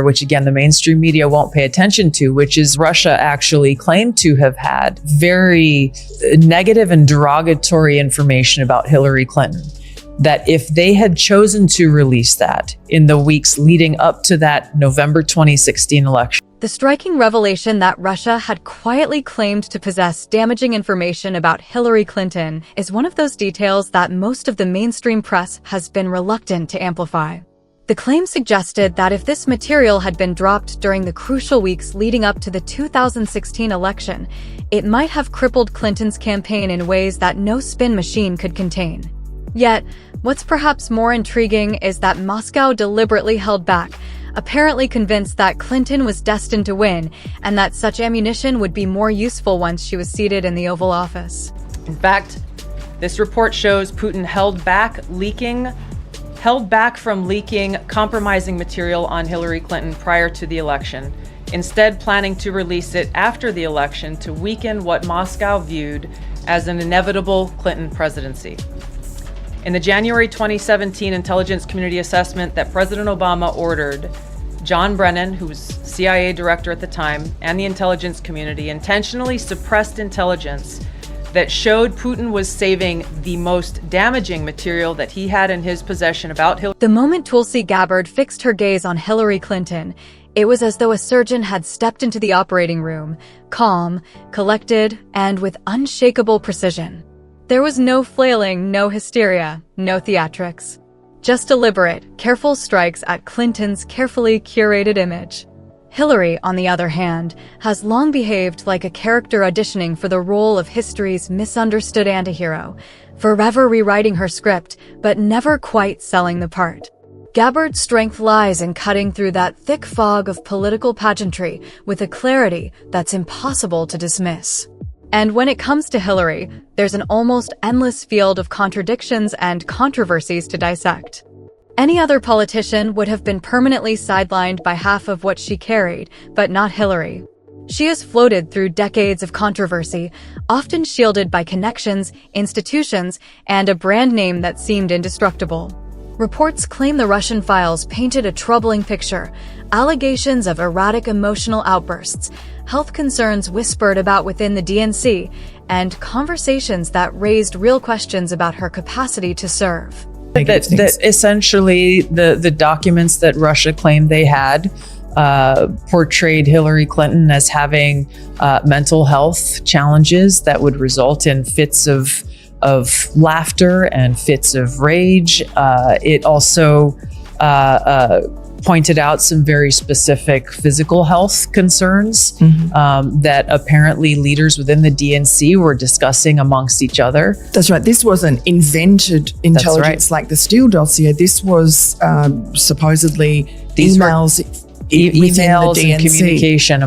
which again, the mainstream media won't pay attention to, which is Russia actually claimed to have had very negative and derogatory information about Hillary Clinton. That if they had chosen to release that in the weeks leading up to that November 2016 election. The striking revelation that Russia had quietly claimed to possess damaging information about Hillary Clinton is one of those details that most of the mainstream press has been reluctant to amplify. The claim suggested that if this material had been dropped during the crucial weeks leading up to the 2016 election, it might have crippled Clinton's campaign in ways that no spin machine could contain. Yet, what's perhaps more intriguing is that Moscow deliberately held back, apparently convinced that Clinton was destined to win and that such ammunition would be more useful once she was seated in the Oval Office. In fact, this report shows Putin held back from leaking compromising material on Hillary Clinton prior to the election, instead planning to release it after the election to weaken what Moscow viewed as an inevitable Clinton presidency. In the January 2017 intelligence community assessment that President Obama ordered, John Brennan, who was CIA director at the time, and the intelligence community intentionally suppressed intelligence that showed Putin was saving the most damaging material that he had in his possession about Hillary. The moment Tulsi Gabbard fixed her gaze on Hillary Clinton, it was as though a surgeon had stepped into the operating room, calm, collected, and with unshakable precision. There was no flailing, no hysteria, no theatrics. Just deliberate, careful strikes at Clinton's carefully curated image. Hillary, on the other hand, has long behaved like a character auditioning for the role of history's misunderstood antihero, forever rewriting her script, but never quite selling the part. Gabbard's strength lies in cutting through that thick fog of political pageantry with a clarity that's impossible to dismiss. And when it comes to Hillary, there's an almost endless field of contradictions and controversies to dissect. Any other politician would have been permanently sidelined by half of what she carried, but not Hillary. She has floated through decades of controversy, often shielded by connections, institutions, and a brand name that seemed indestructible. Reports claim the Russian files painted a troubling picture: allegations of erratic emotional outbursts, health concerns whispered about within the DNC, and conversations that raised real questions about her capacity to serve. That essentially the documents that Russia claimed they had portrayed Hillary Clinton as having mental health challenges that would result in fits of laughter and fits of rage. It also pointed out some very specific physical health concerns that apparently leaders within the DNC were discussing amongst each other. That's right. This wasn't invented intelligence like the Steele dossier. This was supposedly emails and communication.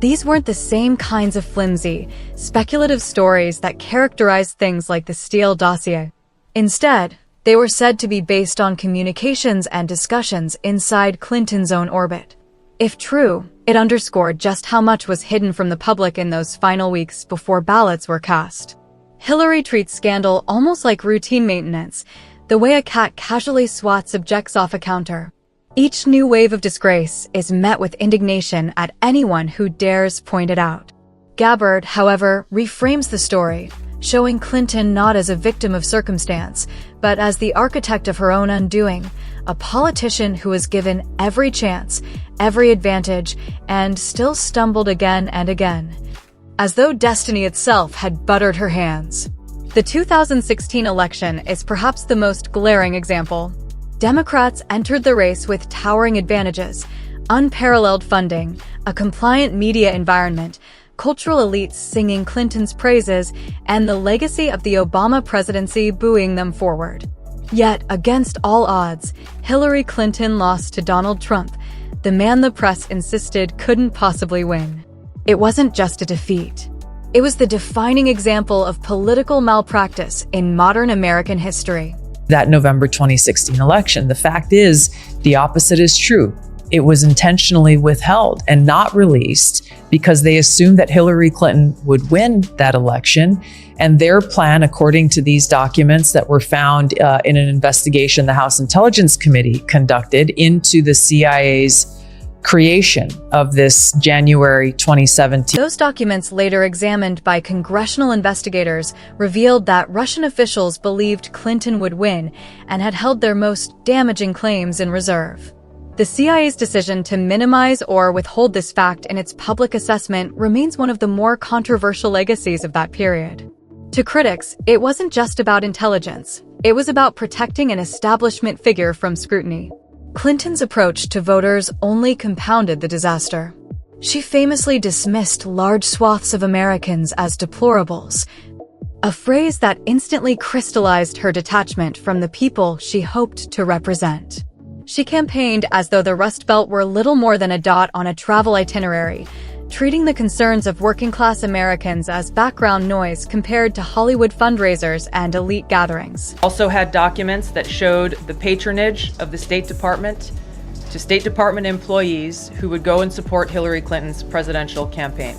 These weren't the same kinds of flimsy, speculative stories that characterized things like the Steele dossier. Instead, they were said to be based on communications and discussions inside Clinton's own orbit. If true, it underscored just how much was hidden from the public in those final weeks before ballots were cast. Hillary treats scandal almost like routine maintenance, the way a cat casually swats objects off a counter. Each new wave of disgrace is met with indignation at anyone who dares point it out. Gabbard, however, reframes the story, showing Clinton not as a victim of circumstance, but as the architect of her own undoing, a politician who was given every chance, every advantage, and still stumbled again and again, as though destiny itself had buttered her hands. The 2016 election is perhaps the most glaring example. Democrats entered the race with towering advantages, unparalleled funding, a compliant media environment, cultural elites singing Clinton's praises, and the legacy of the Obama presidency buoying them forward. Yet, against all odds, Hillary Clinton lost to Donald Trump, the man the press insisted couldn't possibly win. It wasn't just a defeat. It was the defining example of political malpractice in modern American history. That November 2016 election, the fact is, the opposite is true. It was intentionally withheld and not released because they assumed that Hillary Clinton would win that election. And their plan, according to these documents that were found in an investigation the House Intelligence Committee conducted into the CIA's creation of this January 2017. Those documents, later examined by congressional investigators, revealed that Russian officials believed Clinton would win and had held their most damaging claims in reserve. The CIA's decision to minimize or withhold this fact in its public assessment remains one of the more controversial legacies of that period. To critics, it wasn't just about intelligence. It was about protecting an establishment figure from scrutiny. Clinton's approach to voters only compounded the disaster. She famously dismissed large swaths of Americans as deplorables, a phrase that instantly crystallized her detachment from the people she hoped to represent. She campaigned as though the Rust Belt were little more than a dot on a travel itinerary, treating the concerns of working-class Americans as background noise compared to Hollywood fundraisers and elite gatherings. Also had documents that showed the patronage of the State Department to State Department employees who would go and support Hillary Clinton's presidential campaign.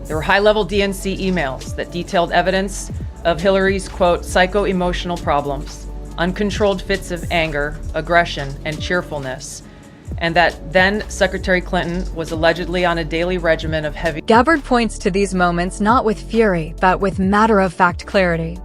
There were high-level DNC emails that detailed evidence of Hillary's, quote, psycho-emotional problems, uncontrolled fits of anger, aggression, and cheerfulness, and that then Secretary Clinton was allegedly on a daily regimen of heavy. Gabbard points to these moments not with fury, but with matter-of-fact clarity.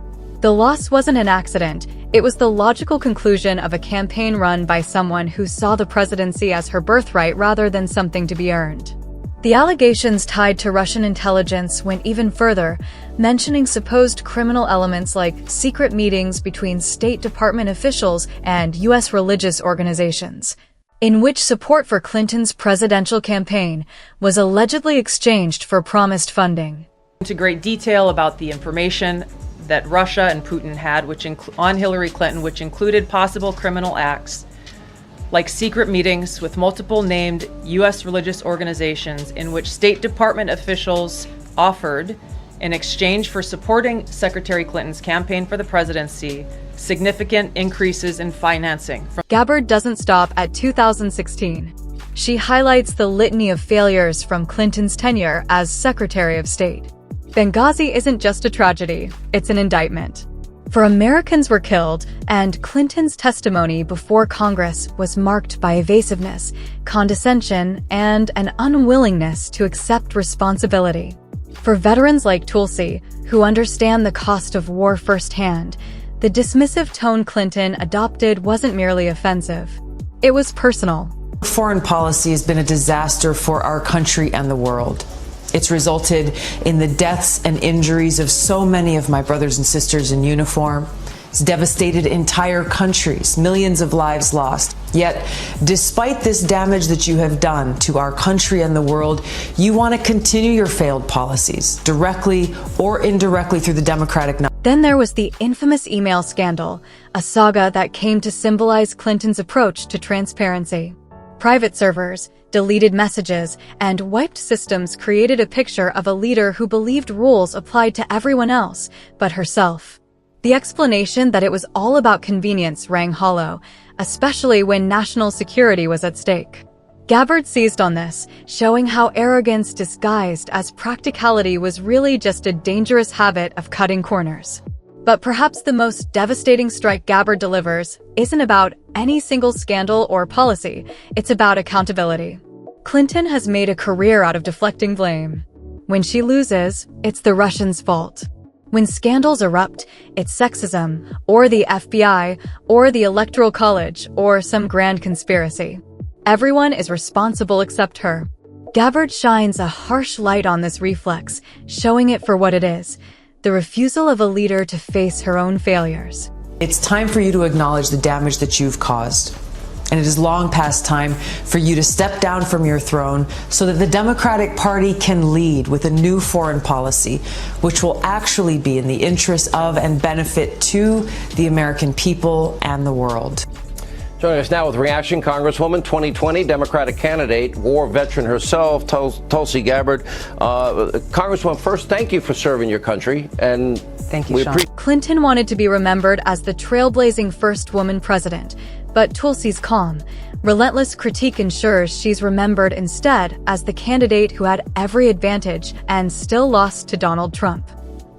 The loss wasn't an accident. It was the logical conclusion of a campaign run by someone who saw the presidency as her birthright rather than something to be earned. The allegations tied to Russian intelligence went even further, mentioning supposed criminal elements like secret meetings between State Department officials and U.S. religious organizations, in which support for Clinton's presidential campaign was allegedly exchanged for promised funding. Into great detail about the information that Russia and Putin had on Hillary Clinton, which included possible criminal acts, like secret meetings with multiple named U.S. religious organizations in which State Department officials offered, in exchange for supporting Secretary Clinton's campaign for the presidency, significant increases in financing. Gabbard doesn't stop at 2016. She highlights the litany of failures from Clinton's tenure as Secretary of State. Benghazi isn't just a tragedy, it's an indictment. For Americans were killed, and Clinton's testimony before Congress was marked by evasiveness, condescension, and an unwillingness to accept responsibility. For veterans like Tulsi, who understand the cost of war firsthand, the dismissive tone Clinton adopted wasn't merely offensive. It was personal. Foreign policy has been a disaster for our country and the world. It's resulted in the deaths and injuries of so many of my brothers and sisters in uniform. It's devastated entire countries, millions of lives lost. Yet, despite this damage that you have done to our country and the world, you want to continue your failed policies, directly or indirectly through the Democratic. Then there was the infamous email scandal, a saga that came to symbolize Clinton's approach to transparency. Private servers, deleted messages, and wiped systems created a picture of a leader who believed rules applied to everyone else but herself. The explanation that it was all about convenience rang hollow, especially when national security was at stake. Gabbard seized on this, showing how arrogance disguised as practicality was really just a dangerous habit of cutting corners. But perhaps the most devastating strike Gabbard delivers isn't about any single scandal or policy, it's about accountability. Clinton has made a career out of deflecting blame. When she loses, it's the Russians' fault. When scandals erupt, it's sexism, or the FBI, or the Electoral College, or some grand conspiracy. Everyone is responsible except her. Gabbard shines a harsh light on this reflex, showing it for what it is, the refusal of a leader to face her own failures. It's time for you to acknowledge the damage that you've caused. And it is long past time for you to step down from your throne so that the Democratic Party can lead with a new foreign policy, which will actually be in the interest of and benefit to the American people and the world. Joining us now with reaction, Congresswoman, 2020 Democratic candidate, war veteran herself, Tulsi Gabbard. Congresswoman, first, thank you for serving your country. And thank you, Sean. Clinton wanted to be remembered as the trailblazing first woman president, but Tulsi's calm, relentless critique ensures she's remembered instead as the candidate who had every advantage and still lost to Donald Trump.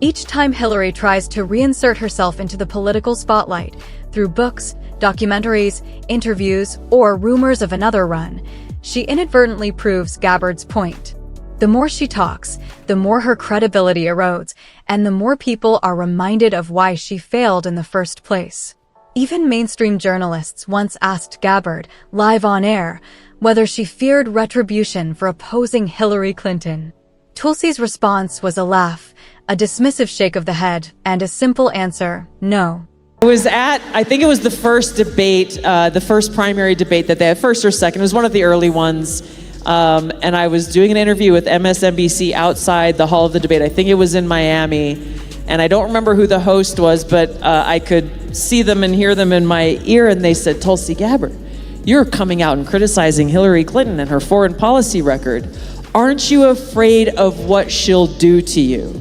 Each time Hillary tries to reinsert herself into the political spotlight, through books, documentaries, interviews, or rumors of another run, she inadvertently proves Gabbard's point. The more she talks, the more her credibility erodes, and the more people are reminded of why she failed in the first place. Even mainstream journalists once asked Gabbard, live on air, whether she feared retribution for opposing Hillary Clinton. Tulsi's response was a laugh, a dismissive shake of the head, and a simple answer, no. I was at, I think it was the first debate, the first primary debate that they had, first or second. It was one of the early ones. And I was doing an interview with MSNBC outside the hall of the debate. I think it was in Miami. And I don't remember who the host was, but I could see them and hear them in my ear. And they said, Tulsi Gabbard, you're coming out and criticizing Hillary Clinton and her foreign policy record. Aren't you afraid of what she'll do to you?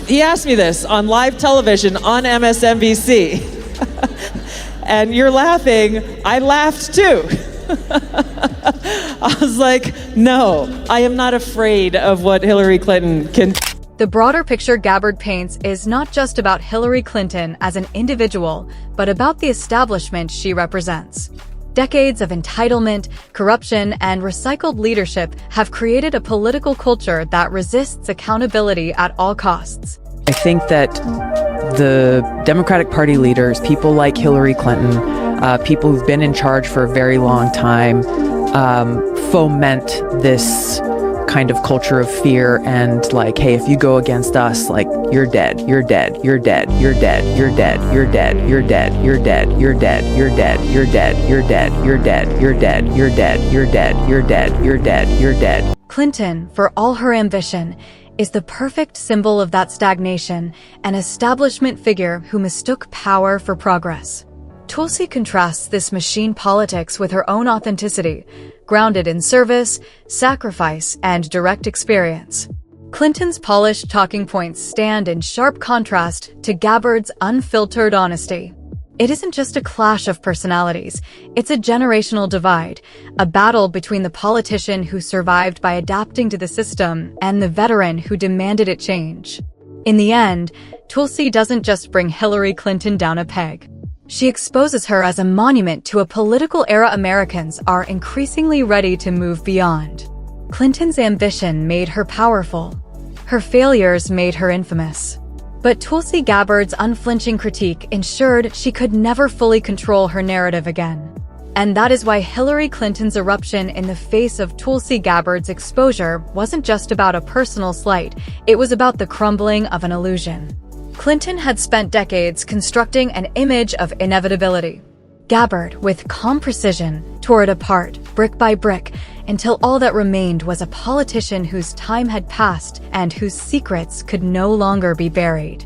He asked me this on live television on MSNBC. And you're laughing. I laughed too. I was like, no, I am not afraid of what Hillary Clinton can. The broader picture Gabbard paints is not just about Hillary Clinton as an individual, but about the establishment she represents. Decades of entitlement, corruption, and recycled leadership have created a political culture that resists accountability at all costs. I think that the Democratic Party leaders, people like Hillary Clinton, people who've been in charge for a very long time, foment this kind of culture of fear and like, hey, if you go against us, like, you're dead, you're dead, you're dead, you're dead, you're dead, you're dead, you're dead, you're dead, you're dead, you're dead, you're dead, you're dead, you're dead, you're dead, you're dead, you're dead, you're dead, you're dead, you're dead. Clinton, for all her ambition, is the perfect symbol of that stagnation, an establishment figure who mistook power for progress. Tulsi contrasts this machine politics with her own authenticity, grounded in service, sacrifice, and direct experience. Clinton's polished talking points stand in sharp contrast to Gabbard's unfiltered honesty. It isn't just a clash of personalities, it's a generational divide, a battle between the politician who survived by adapting to the system and the veteran who demanded it change. In the end, Tulsi doesn't just bring Hillary Clinton down a peg. She exposes her as a monument to a political era Americans are increasingly ready to move beyond. Clinton's ambition made her powerful. Her failures made her infamous. But Tulsi Gabbard's unflinching critique ensured she could never fully control her narrative again. And that is why Hillary Clinton's eruption in the face of Tulsi Gabbard's exposure wasn't just about a personal slight, it was about the crumbling of an illusion. Clinton had spent decades constructing an image of inevitability. Gabbard, with calm precision, tore it apart, brick by brick, until all that remained was a politician whose time had passed and whose secrets could no longer be buried.